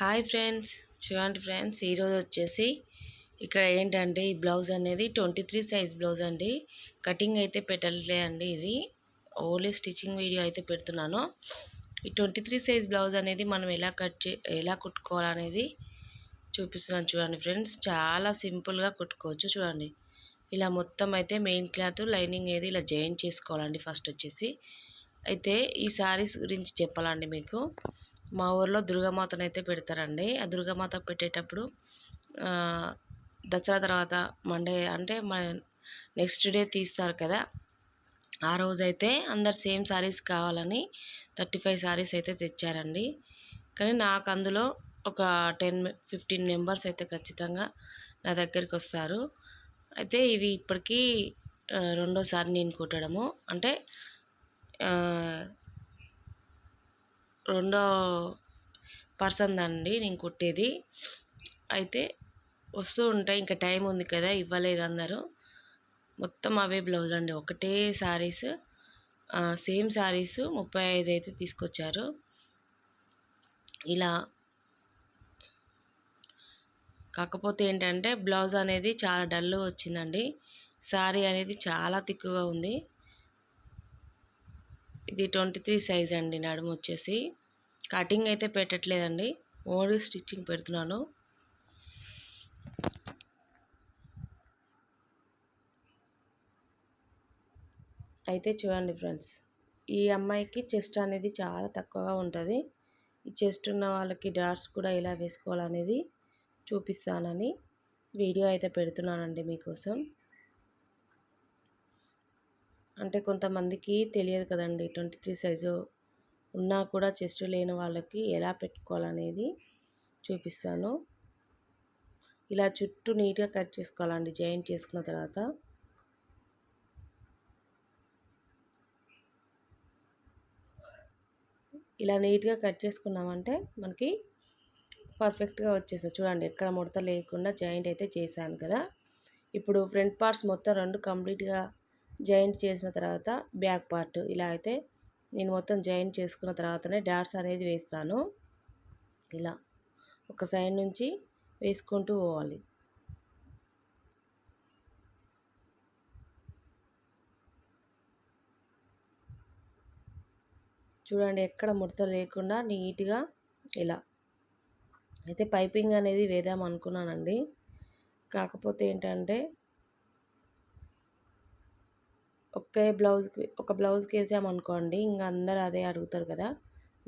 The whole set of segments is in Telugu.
హాయ్ ఫ్రెండ్స్, చూడండి ఫ్రెండ్స్, ఈరోజు వచ్చేసి ఇక్కడ ఏంటంటే ఈ బ్లౌజ్ అనేది 23 సైజ్ బ్లౌజ్ అండి. కటింగ్ అయితే పెట్టలే అండి, ఇది ఓన్లీ స్టిచ్చింగ్ వీడియో అయితే పెడుతున్నాను. ఈ 23 సైజ్ బ్లౌజ్ అనేది మనం ఎలా కుట్టుకోవాలనేది చూపిస్తున్నాను. చూడండి ఫ్రెండ్స్, చాలా సింపుల్గా కుట్టుకోవచ్చు. చూడండి, ఇలా మొత్తం అయితే మెయిన్ క్లాత్ లైనింగ్ ఏది ఇలా జాయిన్ చేసుకోవాలండి. ఫస్ట్ వచ్చేసి అయితే ఈ శారీస్ గురించి చెప్పాలండి మీకు. మా ఊర్లో దుర్గామాతను అయితే పెడతారండి. ఆ దుర్గామాత పెట్టేటప్పుడు దసరా తర్వాత మండే అంటే మన నెక్స్ట్ డే తీస్తారు కదా, ఆ రోజైతే అందరు సేమ్ శారీస్ కావాలని 35 శారీస్ అయితే తెచ్చారండి. కానీ నాకు అందులో ఒక 10-15 మెంబర్స్ అయితే ఖచ్చితంగా నా దగ్గరికి వస్తారు. అయితే ఇవి ఇప్పటికీ రెండోసారి నేను కుట్టడము, అంటే రెండో పర్సన్ అండి నేను కుట్టేది. అయితే వస్తూ ఉంటాయి, ఇంకా టైం ఉంది కదా, ఇవ్వలేదు అందరూ. మొత్తం అవే బ్లౌజ్ అండి, ఒకటే శారీస్, సేమ్ శారీస్ 35 అయితే తీసుకొచ్చారు. ఇలా కాకపోతే ఏంటంటే బ్లౌజ్ అనేది చాలా డల్గా వచ్చిందండి. శారీ అనేది చాలా తిక్కుగా ఉంది. ఇది 23 సైజ్ అండి. నడుము వచ్చేసి కటింగ్ అయితే పెట్టట్లేదండి, ఓన్లీ స్టిచ్చింగ్ పెడుతున్నాను. అయితే చూడండి ఫ్రెండ్స్, ఈ అమ్మాయికి చెస్ట్ అనేది చాలా తక్కువగా ఉంటుంది. ఈ చెస్ట్ ఉన్న వాళ్ళకి డాట్స్ కూడా ఎలా వేసుకోవాలనేది చూపిస్తానని వీడియో అయితే పెడుతున్నానండి మీకోసం. అంటే కొంతమందికి తెలియదు కదండి, 23 సైజు ఉన్నా కూడా చెస్ట్ లేని వాళ్ళకి ఎలా పెట్టుకోవాలనేది చూపిస్తాను. ఇలా చుట్టూ నీట్గా కట్ చేసుకోవాలండి. జాయింట్ చేసుకున్న తర్వాత ఇలా నీట్గా కట్ చేసుకున్నామంటే మనకి పర్ఫెక్ట్గా వచ్చేస్తుంది. చూడండి, ఎక్కడ ముడత లేకుండా జాయింట్ అయితే చేశాను కదా. ఇప్పుడు ఫ్రంట్ పార్ట్స్ మొత్తం రెండు కంప్లీట్గా జాయింట్ చేసిన తర్వాత బ్యాక్ పార్ట్ ఇలా అయితే నేను మొత్తం జాయింట్ చేసుకున్న తర్వాతనే డాట్స్ అనేది వేస్తాను. ఇలా ఒక సైడ్ నుంచి వేసుకుంటూ పోవాలి. చూడండి, ఎక్కడ ముడత లేకుండా నీట్గా ఇలా అయితే పైపింగ్ అనేది వేద్దాం అనుకున్నానండి. కాకపోతే ఏంటంటే ఒక బ్లౌజ్కి వేసామనుకోండి, ఇంకా అందరూ అదే అడుగుతారు కదా,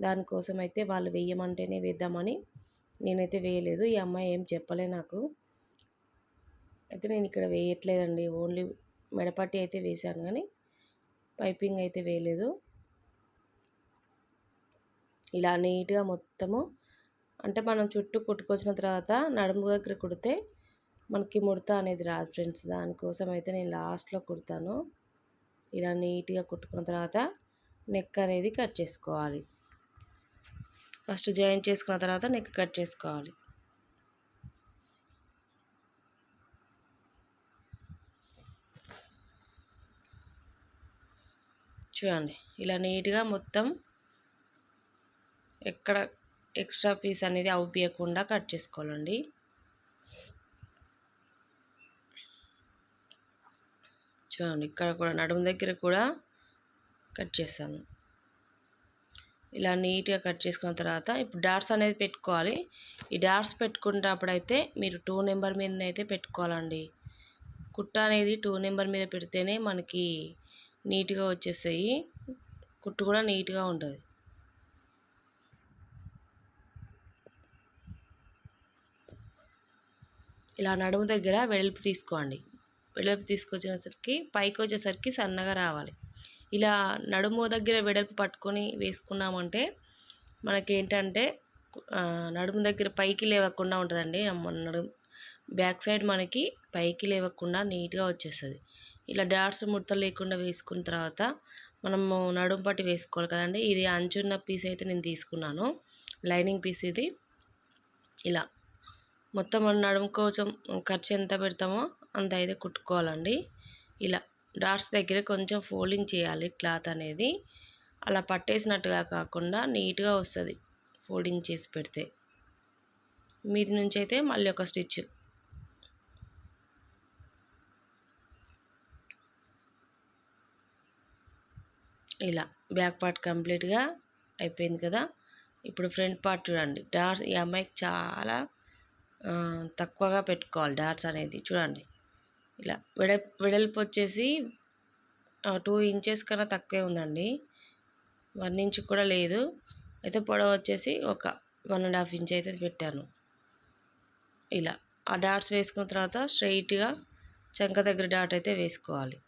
దానికోసం అయితే వాళ్ళు వేయమంటేనే వేద్దామని నేనైతే వేయలేదు. ఈ అమ్మాయి ఏం చెప్పలే నాకు. అయితే నేను ఇక్కడ వేయట్లేదండి, ఓన్లీ మెడపట్టి అయితే వేశాను కానీ పైపింగ్ అయితే వేయలేదు. ఇలా నీట్గా మొత్తము అంటే మనం చుట్టూ కుట్టుకొచ్చిన తర్వాత నడుము దగ్గర కుడితే మనకి ముడత అనేది రాదు ఫ్రెండ్స్. దానికోసం అయితే నేను లాస్ట్లో కుడతాను. ఇలా నీట్గా కుట్టుకున్న తర్వాత నెక్ అనేది కట్ చేసుకోవాలి. ఫస్ట్ జాయిన్ చేసుకున్న తర్వాత నెక్ కట్ చేసుకోవాలి. చూడండి, ఇలా నీట్గా మొత్తం ఎక్కడ ఎక్స్ట్రా పీస్ అనేది అవుపియకుండా కట్ చేసుకోవాలండి. చూడండి, ఇక్కడ కూడా నడుము దగ్గర కూడా కట్ చేస్తాను. ఇలా నీట్గా కట్ చేసుకున్న తర్వాత ఇప్పుడు డాట్స్ అనేది పెట్టుకోవాలి. ఈ డాట్స్ పెట్టుకునేటప్పుడైతే మీరు 2 నెంబర్ మీద అయితే పెట్టుకోవాలండి. కుట్ట అనేది 2 నెంబర్ మీద పెడితేనే మనకి నీట్గా వచ్చేస్తాయి, కుట్టు కూడా నీట్గా ఉంటుంది. ఇలా నడుము దగ్గర వెడల్పు తీసుకోండి. వెడల్పు తీసుకొచ్చేసరికి పైకి వచ్చేసరికి సన్నగా రావాలి. ఇలా నడుము దగ్గర వెడల్పు పట్టుకొని వేసుకున్నామంటే మనకేంటంటే నడుము దగ్గర పైకి లేవకుండా ఉంటుందండి. నడుము బ్యాక్ సైడ్ మనకి పైకి లేవకుండా నీట్గా వచ్చేస్తుంది. ఇలా డాట్స్ ముడత లేకుండా వేసుకున్న తర్వాత మనము నడుము పట్టి వేసుకోవాలి కదండి. ఇది అంచున్న పీస్ అయితే నేను తీసుకున్నాను, లైనింగ్ పీస్ ఇది. ఇలా మొత్తం మన నడుము కోసం ఖర్చు ఎంత పెడతామో అంత అయితే కుట్టుకోవాలండి. ఇలా డాట్స్ దగ్గర కొంచెం ఫోల్డింగ్ చేయాలి క్లాత్ అనేది, అలా పట్టేసినట్టుగా కాకుండా నీట్గా వస్తుంది ఫోల్డింగ్ చేసి పెడితే. మీది నుంచి అయితే మళ్ళీ ఒక స్టిచ్. ఇలా బ్యాక్ పార్ట్ కంప్లీట్గా అయిపోయింది కదా. ఇప్పుడు ఫ్రంట్ పార్ట్ చూడండి. డాట్స్ ఈ అమ్మాయికి చాలా తక్కువగా పెట్టుకోవాలి డాట్స్ అనేది. చూడండి ఇలా వెడల్పు వచ్చేసి 2 ఇంచెస్ కన్నా తక్కువే ఉందండి, 1 ఇంచ్ కూడా లేదు. అయితే పొడవు వచ్చేసి ఒక 1.5 ఇంచ్ అయితే పెట్టాను. ఇలా ఆ డాట్స్ వేసుకున్న తర్వాత స్ట్రైట్గా చంక దగ్గర డాట్ అయితే వేసుకోవాలి.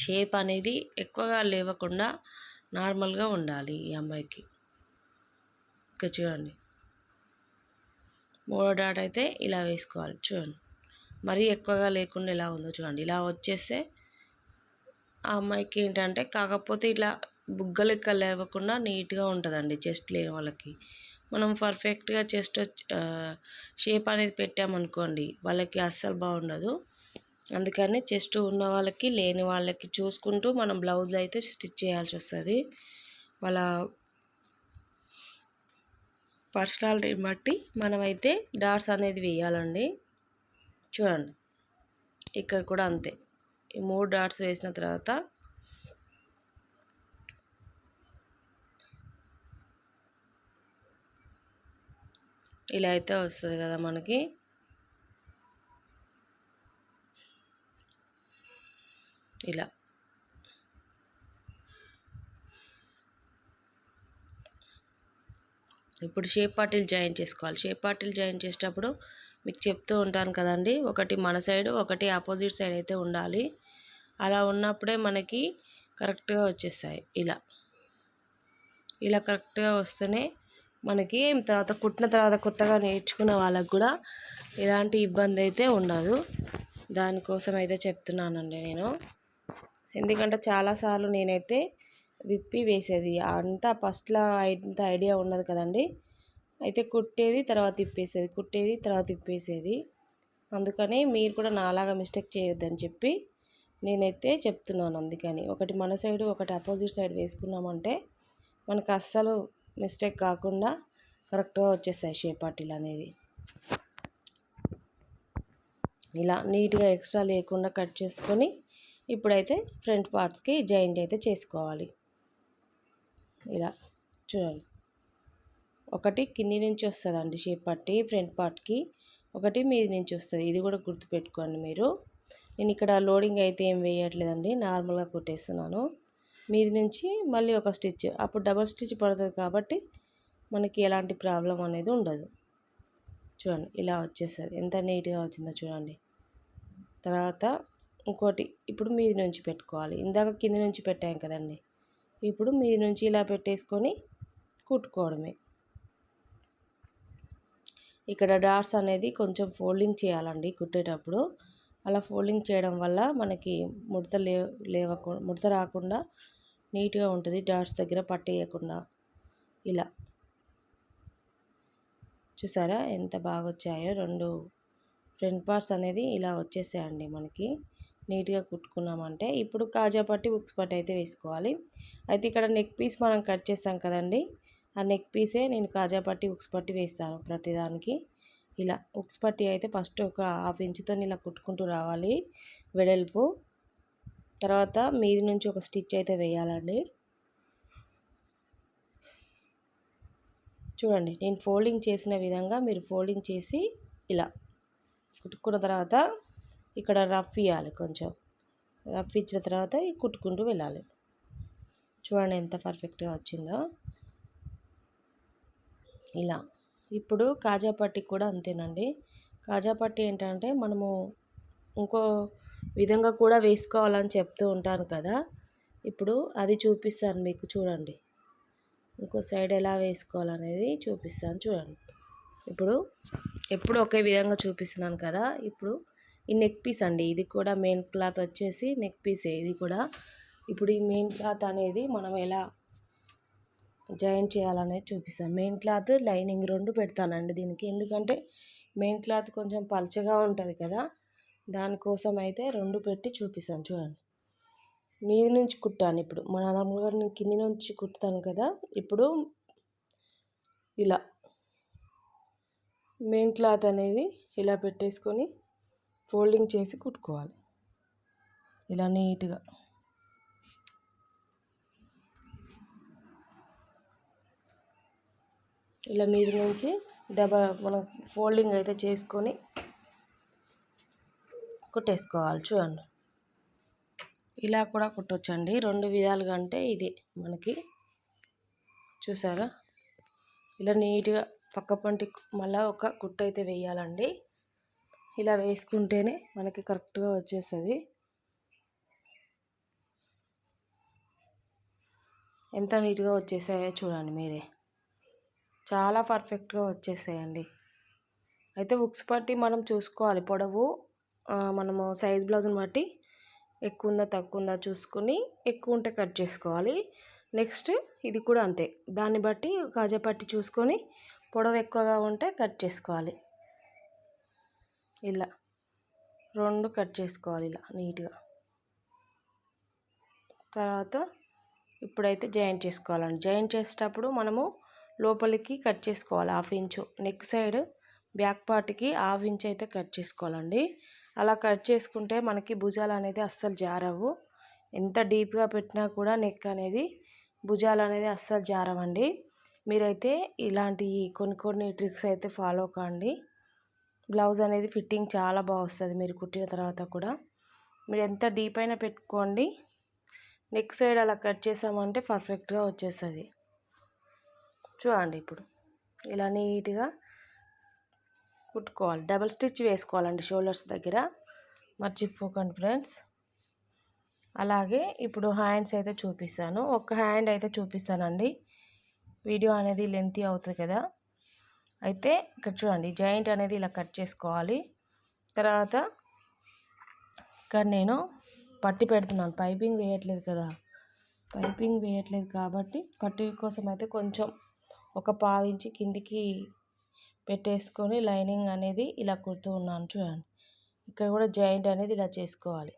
షేప్ అనేది ఎక్కువగా లేవకుండా నార్మల్గా ఉండాలి ఈ అమ్మాయికి. ఇంకా చూడండి, 3వ డాట్ అయితే ఇలా వేసుకోవాలి. చూడండి మరీ ఎక్కువగా లేకుండా ఎలా ఉందో చూడండి. ఇలా వచ్చేస్తే ఆ అమ్మాయికి ఏంటంటే, కాకపోతే ఇట్లా బుగ్గ లెక్క లేవకుండా నీట్గా ఉంటుందండి చెస్ట్ లేని వాళ్ళకి. మనం పర్ఫెక్ట్గా చెస్ట్ షేప్ అనేది పెట్టామనుకోండి, వాళ్ళకి అస్సలు బాగుండదు. అందుకని చెస్ట్ ఉన్న వాళ్ళకి లేని వాళ్ళకి చూసుకుంటూ మనం బ్లౌజ్లో అయితే స్టిచ్ చేయాల్సి వస్తుంది. వాళ్ళ పర్సనాలిటీని బట్టి మనమైతే డాట్స్ అనేది వేయాలండి. చూడండి ఇక్కడ కూడా అంతే. ఈ 3 డాట్స్ వేసిన తర్వాత ఇలా అయితే వస్తుంది కదా మనకి. ఇలా ఇప్పుడు షేప్ పార్టీలు జాయిన్ చేసుకోవాలి. షేప్ పార్టీలు జాయిన్ చేసేటప్పుడు మీకు చెప్తూ ఉంటాను కదండి, ఒకటి మన సైడ్ ఒకటి ఆపోజిట్ సైడ్ అయితే ఉండాలి. అలా ఉన్నప్పుడే మనకి కరెక్ట్గా వచ్చేస్తాయి. ఇలా కరెక్ట్గా వస్తేనే మనకి తర్వాత కుట్టిన తర్వాత కొత్తగా నేర్చుకున్న వాళ్ళకు కూడా ఎలాంటి ఇబ్బంది అయితే ఉండదు. దానికోసం అయితే చెప్తున్నానండి నేను. ఎందుకంటే చాలాసార్లు నేనైతే విప్పి వేసేది, అంతా ఫస్ట్లో ఇంత ఐడియా ఉండదు కదండి. అయితే కుట్టేది తర్వాత తిప్పేసేది, కుట్టేది తర్వాత తిప్పేసేది. అందుకని మీరు కూడా నాలాగా మిస్టేక్ చేయొద్దని చెప్పి నేనైతే చెప్తున్నాను. అందుకని ఒకటి మన సైడు ఒకటి అపోజిట్ సైడ్ వేసుకున్నామంటే మనకు అస్సలు మిస్టేక్ కాకుండా కరెక్ట్గా వచ్చేస్తాయి షేప్ పార్టీలు అనేది. ఇలా నీట్గా ఎక్స్ట్రా లేకుండా కట్ చేసుకొని ఇప్పుడైతే ఫ్రంట్ పార్ట్స్కి జాయింట్ అయితే చేసుకోవాలి. ఇలా చూడండి, ఒకటి కింది నుంచి వస్తుందండి షేప్ పట్టి ఫ్రంట్ పార్ట్కి, ఒకటి మీది నుంచి వస్తుంది. ఇది కూడా గుర్తుపెట్టుకోండి మీరు. నేను ఇక్కడ లోడింగ్ అయితే ఏం వేయట్లేదండి, నార్మల్గా కుట్టేస్తున్నాను. మీది నుంచి మళ్ళీ ఒక స్టిచ్, అప్పుడు డబల్ స్టిచ్ పడుతుంది కాబట్టి మనకి ఎలాంటి ప్రాబ్లం అనేది ఉండదు. చూడండి ఇలా వచ్చేస్తుంది, ఎంత నీట్గా వచ్చిందో చూడండి. తర్వాత ఇంకోటి ఇప్పుడు మీది నుంచి పెట్టుకోవాలి. ఇందాక కింది నుంచి పెట్టాం కదండి, ఇప్పుడు మీది నుంచి ఇలా పెట్టేసుకొని కుట్టుకోవడమే. ఇక్కడ డాట్స్ అనేది కొంచెం ఫోల్డింగ్ చేయాలండి కుట్టేటప్పుడు. అలా ఫోల్డింగ్ చేయడం వల్ల మనకి ముడత రాకుండా నీట్గా ఉంటుంది, డాట్స్ దగ్గర పట్టేయకుండా. ఇలా చూసారా ఎంత బాగా వచ్చాయో. 2 ఫ్రంట్ పార్ట్స్ అనేది ఇలా వచ్చేసాయండి మనకి. నీట్గా కుట్టుకున్నామంటే ఇప్పుడు కాజా పట్టి ఉక్స్ పట్టి అయితే వేసుకోవాలి. అయితే ఇక్కడ నెక్ పీస్ మనం కట్ చేస్తాం కదండి, ఆ నెక్ పీసే నేను కాజా పట్టి ఉక్స్ పట్టి వేస్తాను ప్రతిదానికి. ఇలా ఉక్స్ పట్టి అయితే ఫస్ట్ ఒక 1/2 ఇంచుతో ఇలా కుట్టుకుంటూ రావాలి వెడల్పు. తర్వాత మీది నుంచి ఒక స్టిచ్ అయితే వేయాలండి. చూడండి నేను ఫోల్డింగ్ చేసిన విధంగా మీరు ఫోల్డింగ్ చేసి ఇలా కుట్టుకున్న తర్వాత ఇక్కడ రఫ్ ఇవ్వాలి. కొంచెం రఫ్ ఇచ్చిన తర్వాత కుట్టుకుంటూ వెళ్ళాలి. చూడండి ఎంత పర్ఫెక్ట్గా వచ్చిందో. ఇలా ఇప్పుడు కాజా పట్టి కూడా అంతేనండి. కాజా పట్టి ఏంటంటే మనము ఇంకో విధంగా కూడా వేసుకోవాలని చెప్తూ ఉంటాను కదా, ఇప్పుడు అది చూపిస్తాను మీకు. చూడండి ఇంకో సైడ్ ఎలా వేసుకోవాలనేది చూపిస్తాను చూడండి. ఇప్పుడు ఎప్పుడు ఒకే విధంగా చూపిస్తున్నాను కదా. ఇప్పుడు ఈ నెక్ పీస్ అండి, ఇది కూడా మెయిన్ క్లాత్ వచ్చేసి నెక్ పీసే ఇది కూడా. ఇప్పుడు ఈ మెయిన్ క్లాత్ అనేది మనం ఎలా జాయింట్ చేయాలనేది చూపిస్తాను. మెయిన్ క్లాత్ లైనింగ్ 2 పెడతానండి దీనికి, ఎందుకంటే మెయిన్ క్లాత్ కొంచెం పలుచగా ఉంటుంది కదా, దానికోసం అయితే 2 పెట్టి చూపిస్తాను. చూడండి మీది నుంచి కుట్టాను. ఇప్పుడు మన నార్మల్గా నేను కింది నుంచి కుడతాను కదా, ఇప్పుడు ఇలా మెయిన్ క్లాత్ అనేది ఇలా పెట్టేసుకొని ఫోల్డింగ్ చేసి కుట్టుకోవాలి ఇలా నీట్గా. ఇలా మీద నుంచి మనం ఫోల్డింగ్ అయితే చేసుకొని కుట్టేసుకోవాలి. చూడండి ఇలా కూడా కుట్టొచ్చండి, 2 విధాలుగా. అంటే ఇది మనకి చూసారా, ఇలా నీట్గా పక్క పంటి మళ్ళీ ఒక కుట్టు అయితే వేయాలండి. ఇలా వేసుకుంటేనే మనకి కరెక్ట్గా వచ్చేస్తుంది. ఎంత నీట్గా వచ్చేసాయో చూడండి మీరే, చాలా పర్ఫెక్ట్గా వచ్చేసాయండి. అయితే ఉక్స్ పట్టి మనం చూసుకోవాలి, పొడవు మనము సైజ్ బ్లౌజ్ని బట్టి ఎక్కువ ఉందా తక్కువ ఉందా చూసుకొని, ఎక్కువ ఉంటే కట్ చేసుకోవాలి. నెక్స్ట్ ఇది కూడా అంతే, దాన్ని బట్టి కాజా పట్టి చూసుకొని పొడవు ఎక్కువగా ఉంటే కట్ చేసుకోవాలి. ఇలా 2 కట్ చేసుకోవాలి ఇలా నీట్గా. తర్వాత ఇప్పుడైతే జాయింట్ చేసుకోవాలండి. జాయింట్ చేసేటప్పుడు మనము లోపలికి కట్ చేసుకోవాలి 1/2 ఇంచు, నెక్ సైడ్ బ్యాక్ పార్ట్కి 1/2 ఇంచ్ అయితే కట్ చేసుకోవాలండి. అలా కట్ చేసుకుంటే మనకి భుజాలు అనేది అస్సలు జారవు. ఎంత డీప్గా పెట్టినా కూడా నెక్ అనేది, భుజాలు అనేది అస్సలు జారవండి. మీరైతే ఇలాంటి కొన్ని ట్రిక్స్ అయితే ఫాలో కాండి. బ్లౌజ్ అనేది ఫిట్టింగ్ చాలా బాగా వస్తుంది మీరు కుట్టిన తర్వాత కూడా. మీరు ఎంత డీప్ అయినా పెట్టుకోండి, నెక్ సైడ్ అలా కట్ చేసామంటే పర్ఫెక్ట్గా వచ్చేస్తుంది. చూడండి ఇప్పుడు ఇలా నీట్గా కుట్టుకోవాలి. డబల్ స్టిచ్ వేసుకోవాలండి షోల్డర్స్ దగ్గర, మర్చిపోకండి ఫ్రెండ్స్. అలాగే ఇప్పుడు హ్యాండ్స్ అయితే చూపిస్తాను. ఒక హ్యాండ్ అయితే చూపిస్తానండి, వీడియో అనేది లెంతీ అవుతుంది కదా. అయితే ఇక్కడ చూడండి, జాయింట్ అనేది ఇలా కట్ చేసుకోవాలి. తర్వాత ఇక్కడ నేను పట్టి పెడుతున్నాను, పైపింగ్ వేయట్లేదు కదా, పైపింగ్ వేయట్లేదు కాబట్టి పట్టి కోసం అయితే కొంచెం ఒక 1/2 ఇంచు కిందికి పెట్టేసుకొని లైనింగ్ అనేది ఇలా కుడుతూ ఉన్నాను. చూడండి ఇక్కడ కూడా జాయింట్ అనేది ఇలా చేసుకోవాలి.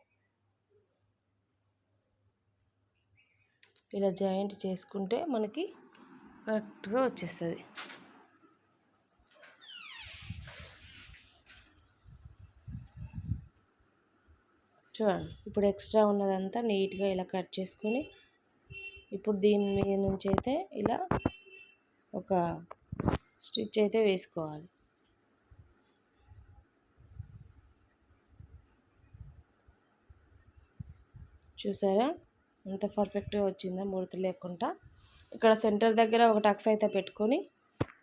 ఇలా జాయింట్ చేసుకుంటే మనకి కరెక్ట్గా వచ్చేస్తుంది. చూడండి ఇప్పుడు ఎక్స్ట్రా ఉన్నదంతా నీట్గా ఇలా కట్ చేసుకొని, ఇప్పుడు దీని మీద నుంచి అయితే ఇలా ఒక స్టిచ్ అయితే వేసుకోవాలి. చూసారా ఎంత పర్ఫెక్ట్గా వచ్చిందో ముడత లేకుండా. ఇక్కడ సెంటర్ దగ్గర ఒక టక్స్ అయితే పెట్టుకొని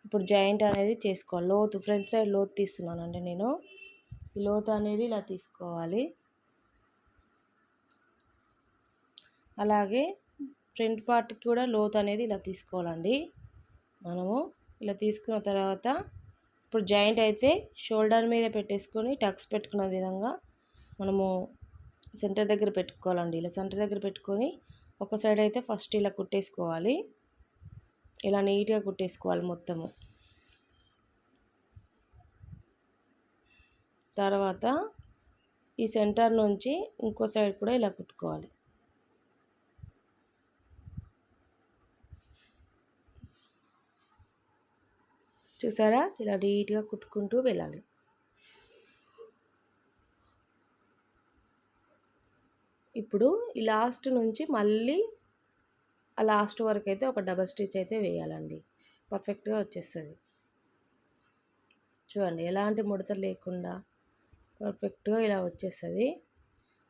ఇప్పుడు జాయింట్ అనేది చేసుకోవాలి. లోతు ఫ్రంట్ సైడ్ లోతు తీస్తున్నానండి నేను. ఈ లోతు అనేది ఇలా తీసుకోవాలి. అలాగే ఫ్రంట్ పార్ట్కి కూడా లోతు అనేది ఇలా తీసుకోవాలండి మనము. ఇలా తీసుకున్న తర్వాత ఇప్పుడు జాయింట్ అయితే షోల్డర్ మీద పెట్టేసుకొని టక్స్ పెట్టుకున్న విధంగా మనము సెంటర్ దగ్గర పెట్టుకోవాలండి. ఇలా సెంటర్ దగ్గర పెట్టుకొని ఒక సైడ్ అయితే ఫస్ట్ ఇలా కుట్టేసుకోవాలి. ఇలా నీట్గా కుట్టేసుకోవాలి మొత్తము. తర్వాత ఈ సెంటర్ నుంచి ఇంకో సైడ్ కూడా ఇలా కుట్టుకోవాలి. చూసారా ఇలా నీట్గా కుట్టుకుంటూ వెళ్ళాలి. ఇప్పుడు ఈ లాస్ట్ నుంచి మళ్ళీ ఆ లాస్ట్ వరకు అయితే ఒక డబల్ స్టిచ్ అయితే వేయాలండి, పర్ఫెక్ట్గా వచ్చేస్తుంది. చూడండి ఎలాంటి ముడత లేకుండా పర్ఫెక్ట్గా ఇలా వచ్చేస్తుంది.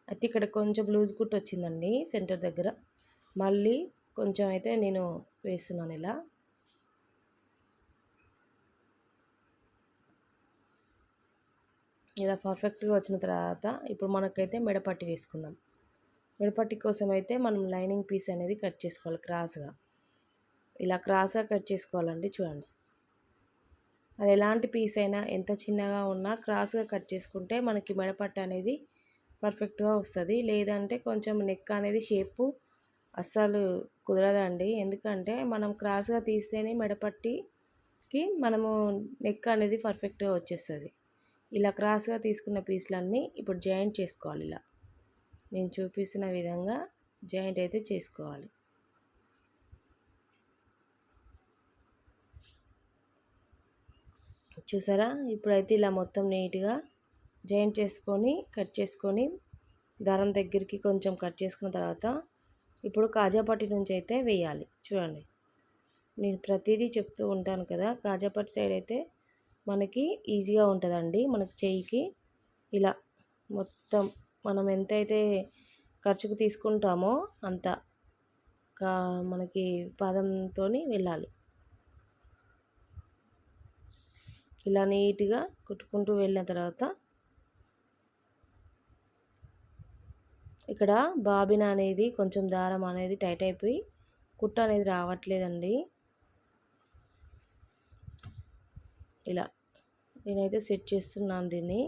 అయితే ఇక్కడ కొంచెం లూజ్ కుట్టు వచ్చిందండి సెంటర్ దగ్గర, మళ్ళీ కొంచెం అయితే నేను వేస్తున్నాను ఇలా. ఇలా పర్ఫెక్ట్గా వచ్చిన తర్వాత ఇప్పుడు మనకైతే మెడపట్టి వేసుకుందాం. మెడపట్టి కోసం అయితే మనం లైనింగ్ పీస్ అనేది కట్ చేసుకోవాలి క్రాస్గా. ఇలా క్రాస్గా కట్ చేసుకోవాలండి. చూడండి అది ఎలాంటి పీస్ అయినా ఎంత చిన్నగా ఉన్నా క్రాస్గా కట్ చేసుకుంటే మనకి మెడపట్టి అనేది పర్ఫెక్ట్గా వస్తుంది. లేదంటే కొంచెం నెక్ అనేది షేపు అస్సలు కుదరదండి. ఎందుకంటే మనం క్రాస్గా తీస్తేనే మెడపట్టికి మనము నెక్ అనేది పర్ఫెక్ట్గా వచ్చేస్తుంది. ఇలా క్రాస్గా తీసుకున్న పీసులన్నీ ఇప్పుడు జాయింట్ చేసుకోవాలి. ఇలా నేను చూపిస్తున్న విధంగా జాయింట్ అయితే చేసుకోవాలి. చూసారా? ఇప్పుడైతే ఇలా మొత్తం నీట్గా జాయింట్ చేసుకొని కట్ చేసుకొని దారం దగ్గరికి కొంచెం కట్ చేసుకున్న తర్వాత ఇప్పుడు కాజాపట్టి నుంచి అయితే వేయాలి. చూడండి, నేను ప్రతిదీ చెప్తూ ఉంటాను కదా, కాజాపట్టి సైడ్ అయితే మనకి ఈజీగా ఉంటుందండి. మనకి చెయ్యికి ఇలా మొత్తం మనం ఎంతైతే ఖర్చుకు తీసుకుంటామో అంత మనకి పాదంతో వెళ్ళాలి. ఇలా నీట్గా కుట్టుకుంటూ వెళ్ళిన తర్వాత ఇక్కడ బాబిన్ అనేది కొంచెం దారం అనేది టైట్ అయిపోయి కుట్ట అనేది రావట్లేదండి. ఇలా నేనైతే సెట్ చేస్తున్నాను. దీన్ని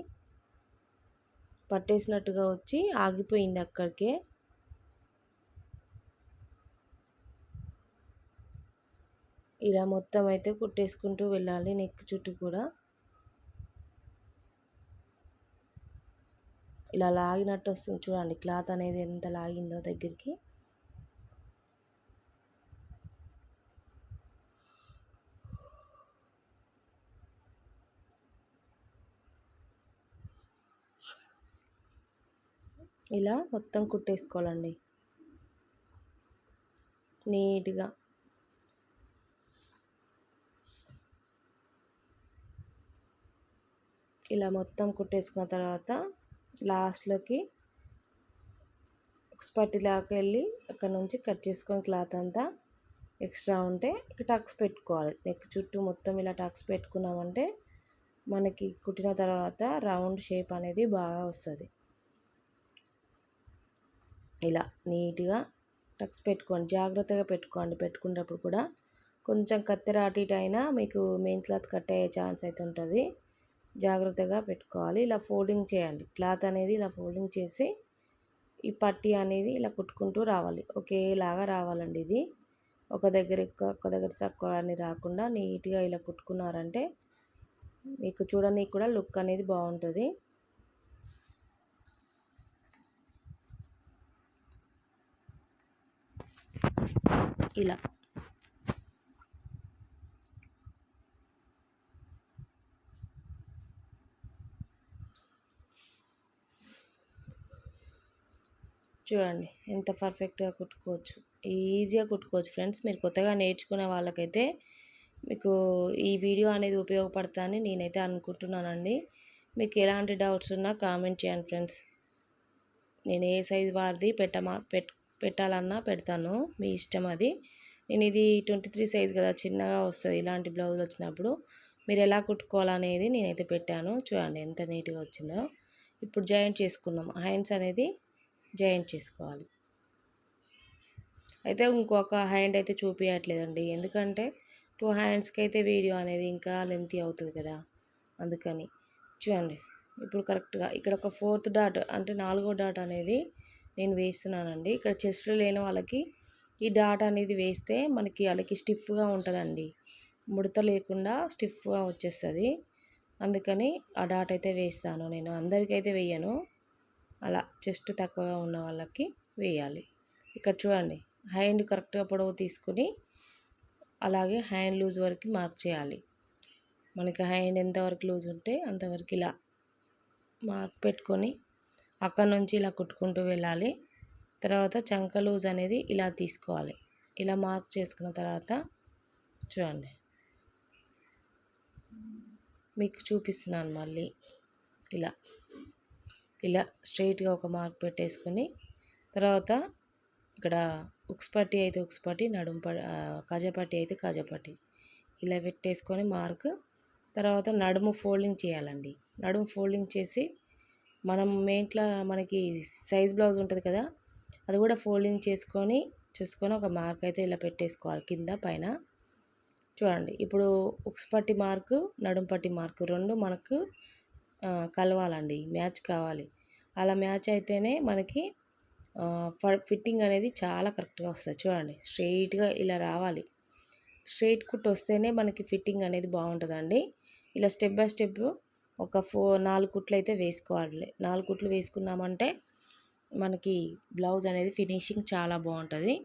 పట్టేసినట్టుగా వచ్చి ఆగిపోయింది అక్కడికే. ఇలా మొత్తం అయితే కుట్టేసుకుంటూ వెళ్ళాలి. నెక్ చుట్టూ కూడా ఇలా లాగినట్టు వస్తుంది చూడండి, క్లాత్ అనేది ఎంత లాగిందో దగ్గరికి. ఇలా మొత్తం కుట్టేసుకోవాలండి నీట్గా. ఇలా మొత్తం కుట్టేసుకున్న తర్వాత లాస్ట్లోకి పట్టిలాగా వెళ్ళి అక్కడ నుంచి కట్ చేసుకొని క్లాత్ అంతా ఎక్స్ట్రా ఉంటే టక్స్ పెట్టుకోవాలి. నెక్ చుట్టూ మొత్తం ఇలా టక్స్ పెట్టుకున్నామంటే మనకి కుట్టిన తర్వాత రౌండ్ షేప్ అనేది బాగా వస్తుంది. ఇలా నీట్గా టక్స్ పెట్టుకోండి, జాగ్రత్తగా పెట్టుకోండి. పెట్టుకునేటప్పుడు కూడా కొంచెం కత్తెర అటు ఇటు అయినా మీకు మెయిన్ క్లాత్ కట్ అయ్యే ఛాన్స్ అయితే ఉంటుంది. జాగ్రత్తగా పెట్టుకోవాలి. ఇలా ఫోల్డింగ్ చేయండి, క్లాత్ అనేది ఇలా ఫోల్డింగ్ చేసి ఈ పట్టీ అనేది ఇలా కుట్టుకుంటూ రావాలి. ఒకేలాగా రావాలండి. ఇది ఒక దగ్గర ఎక్కువ ఒక దగ్గర తక్కువ అని రాకుండా నీట్గా ఇలా కుట్టుకున్నారంటే మీకు చూడడానికి కూడా లుక్ అనేది బాగుంటుంది. ఇలా చూడండి ఎంత పర్ఫెక్ట్గా కుట్టుకోవచ్చు, ఈజీగా కుట్టుకోవచ్చు ఫ్రెండ్స్. మీరు కొత్తగా నేర్చుకునే వాళ్ళకైతే మీకు ఈ వీడియో అనేది ఉపయోగపడుతుందని నేనైతే అనుకుంటున్నానండి. మీకు ఎలాంటి డౌట్స్ ఉన్నా కామెంట్ చేయండి ఫ్రెండ్స్. నేను ఏ సైజు వారిది పెట్టాలన్నా పెడతాను, మీ ఇష్టం అది. నేను ఇది 23 సైజు కదా, చిన్నగా వస్తుంది ఇలాంటి బ్లౌజులు వచ్చినప్పుడు. మీరు ఎలా కుట్టుకోవాలనేది నేనైతే పెట్టాను. చూడండి ఎంత నీట్గా వచ్చిందో. ఇప్పుడు జాయింట్ చేసుకుందాం. హ్యాండ్స్ అనేది జాయింట్ చేసుకోవాలి. అయితే ఇంకొక హ్యాండ్ అయితే చూపించట్లేదండి, ఎందుకంటే 2 హ్యాండ్స్కి అయితే వీడియో అనేది ఇంకా లెంతీ అవుతుంది కదా, అందుకని. చూడండి ఇప్పుడు కరెక్ట్గా ఇక్కడ ఒక 4th డాట్ అంటే 4వ డాట్ అనేది నేను వేస్తున్నానండి. ఇక్కడ చెస్ట్లో లేని వాళ్ళకి ఈ డాట్ అనేది వేస్తే మనకి వాళ్ళకి స్టిఫ్గా ఉంటుందండి, ముడత లేకుండా స్టిఫ్గా వచ్చేస్తుంది. అందుకని ఆ డాట్ అయితే వేస్తాను నేను. అందరికైతే వేయను, అలా చెస్ట్ తక్కువగా ఉన్న వాళ్ళకి వేయాలి. ఇక్కడ చూడండి హ్యాండ్ కరెక్ట్గా పొడవు తీసుకుని అలాగే హ్యాండ్ లూజ్ వరకు మార్క్ చేయాలి. మనకి హ్యాండ్ ఎంతవరకు లూజ్ ఉంటే అంతవరకు ఇలా మార్క్ పెట్టుకొని అక్కడ నుంచి ఇలా కుట్టుకుంటూ వెళ్ళాలి. తర్వాత చంక లూజ్ అనేది ఇలా తీసుకోవాలి. ఇలా మార్క్ చేసుకున్న తర్వాత చూడండి మీకు చూపిస్తున్నాను మళ్ళీ. ఇలా స్ట్రైట్గా ఒక మార్క్ పెట్టేసుకొని తర్వాత ఇక్కడ ఉక్స్ పట్టి అయితే ఉక్స్ పట్టి, కాజాపట్టి అయితే కాజాపట్టి ఇలా పెట్టేసుకొని మార్క్. తర్వాత నడుము ఫోల్డింగ్ చేయాలండి. నడుము ఫోల్డింగ్ చేసి మనం మెయిన్లో మనకి సైజ్ బ్లౌజ్ ఉంటుంది కదా, అది కూడా ఫోల్డింగ్ చూసుకొని ఒక మార్క్ అయితే ఇలా పెట్టేసుకోవాలి కింద పైన. చూడండి ఇప్పుడు ఉక్స్ పట్టి మార్కు, నడుము పట్టి మార్కు రెండు మనకు కలవాలండి, మ్యాచ్ కావాలి. అలా మ్యాచ్ అయితేనే మనకి ఫిట్టింగ్ అనేది చాలా కరెక్ట్గా వస్తుంది. చూడండి స్ట్రైట్గా ఇలా రావాలి. స్ట్రైట్ కుట్టు వస్తేనే మనకి ఫిట్టింగ్ అనేది బాగుంటుందండి. ఇలా స్టెప్ బై స్టెప్ ఒక 4 కుట్లు అయితే వేసుకోవాలి. 4 కుట్లు వేసుకున్నామంటే మనకి బ్లౌజ్ అనేది ఫినిషింగ్ చాలా బాగుంటుంది.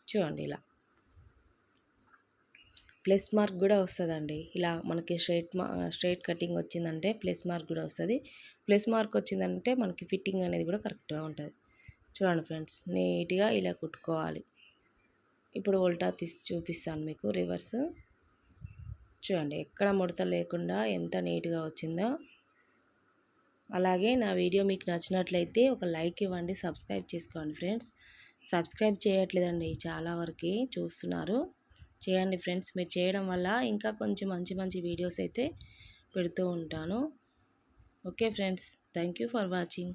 చూడండి ఇలా ప్లస్ మార్క్ కూడా వస్తుందండి. ఇలా మనకి స్ట్రైట్ కటింగ్ వచ్చిందంటే ప్లస్ మార్క్ కూడా వస్తుంది. ప్లస్ మార్క్ వచ్చిందంటే మనకి ఫిట్టింగ్ అనేది కూడా కరెక్ట్గా ఉంటుంది. చూడండి ఫ్రెండ్స్, నీట్గా ఇలా కుట్టుకోవాలి. ఇప్పుడు ఉల్టా తీసి చూపిస్తాను మీకు రివర్స్. చూడండి ఎక్కడ ముడత లేకుండా ఎంత నీట్గా వచ్చిందో. అలాగే నా వీడియో మీకు నచ్చినట్లయితే ఒక లైక్ ఇవ్వండి, సబ్స్క్రైబ్ చేసుకోండి ఫ్రెండ్స్. సబ్స్క్రైబ్ చేయట్లేదండి, చాలా వరకు చూస్తున్నారు. చేయండి ఫ్రెండ్స్, మీరు చేయడం వల్ల ఇంకా కొంచెం మంచి మంచి వీడియోస్ అయితే పెడుతూ ఉంటాను. Okay friends, thank you for watching.